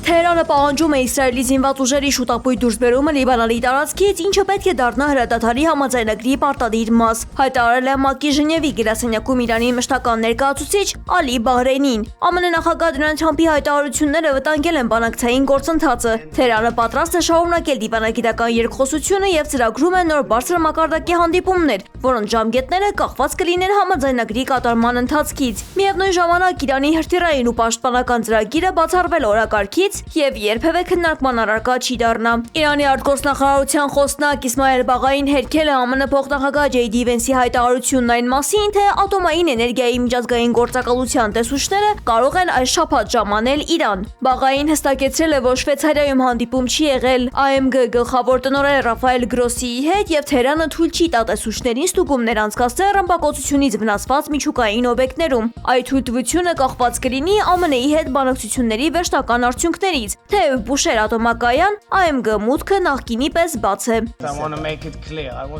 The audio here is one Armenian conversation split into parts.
Թեհրանը պահանջում է Իսրայելի զինված ուժերի շուտապույտ դուրսբերումը Լիբանանի տարածքից, ինչը պետք է դառնա հրադադարի համաձայնագրի պարտադիր մաս, հայտարարել է ՄԱԿ-ի Ժնևի գրասենյակում Իրանի մշտական ներկայացուցիչ Ալի Բահրեյնին։ ԱՄՆ նախագահ Դոնալդ Թրամփի հայտարարությունները վտանգել են բանակցային գործընթացը։ Թեհրանը պատրաստ է շարունակել դիվանագիտական երկխոսությունը եւ ծրագրում է նոր բարձր մակարդակի հանդիպումներ, որոնց ժամկետները կախված կլինեն համաձայնագրի կատարման ընթացքից։ Միևնույն ժամանակ Իրանի հրթիռային ու պաշտպանական ծրագիրը բացառվել օրակարգից եւ երբևէ քննարկման առարկա չի դառնա։ Իրանի արտգործնախարարության խոսնակ Իսմայել Բաղային հերքել է ԱՄՆ փոխնախագահ Ջեյ Դի Վենսի հայտարարությունն այն մասին, թե ատոմային էներգիայի միջազգային գործակալության տեսուչները կարող են այս շաբաթ ժամանել Իրան։ Բաղային հստակեցրել է, որ Շվեյցարիայում հանդիպում չի եղել AMG գլխավոր տնօրեն Ռաֆայել Գրոսիի հետ եւ Թեհրանը թույլ չի տա տեսուչներին ստուգումներ անցկացնել ռմբակոծությունից վնասված միջուկային օբյեկտներում։ Այդ թույլտվությունը կախված կլինի ԱՄՆ-ի հետ բանակցությունների վերջնական արդյունքներից, թեև Բուշեր ատոմակայան AMG մուտքը նախկինի պես բաց է։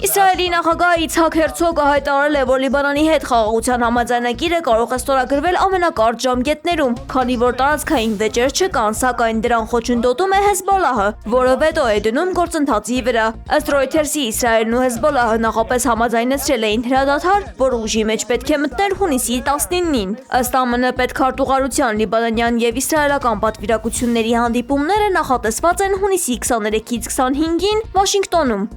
Իսրայելի նախագահ Իցհակ Հերցոգը հայտարարել է, որ Լիբանանի հետ խաղաղության համաձայնագիրը կարող է ստորագրվել ամենակարճ ժամկետներում, քանի որ տարածքային վեճեր չկան, սակայն դրան խոչընդոտում է Հեզբոլլահը, որը վետո է դնում գործընթացի վրա։ Ըստ Reuters-ի Իսրայելն ու Հեզբոլլահը նախապես համաձայնեցրել էին հրադադար, որը ուժի մեջ պետք է մտներ հունիսի 19-ին։ Ըստ ԱՄՆ պետքարտուղարության լիբանանյան եւ իսրայելական պատվիրակությունների հանդիպումները նախատեսված են հունիսի 23-ից 25-ին Վաշինգտոնում։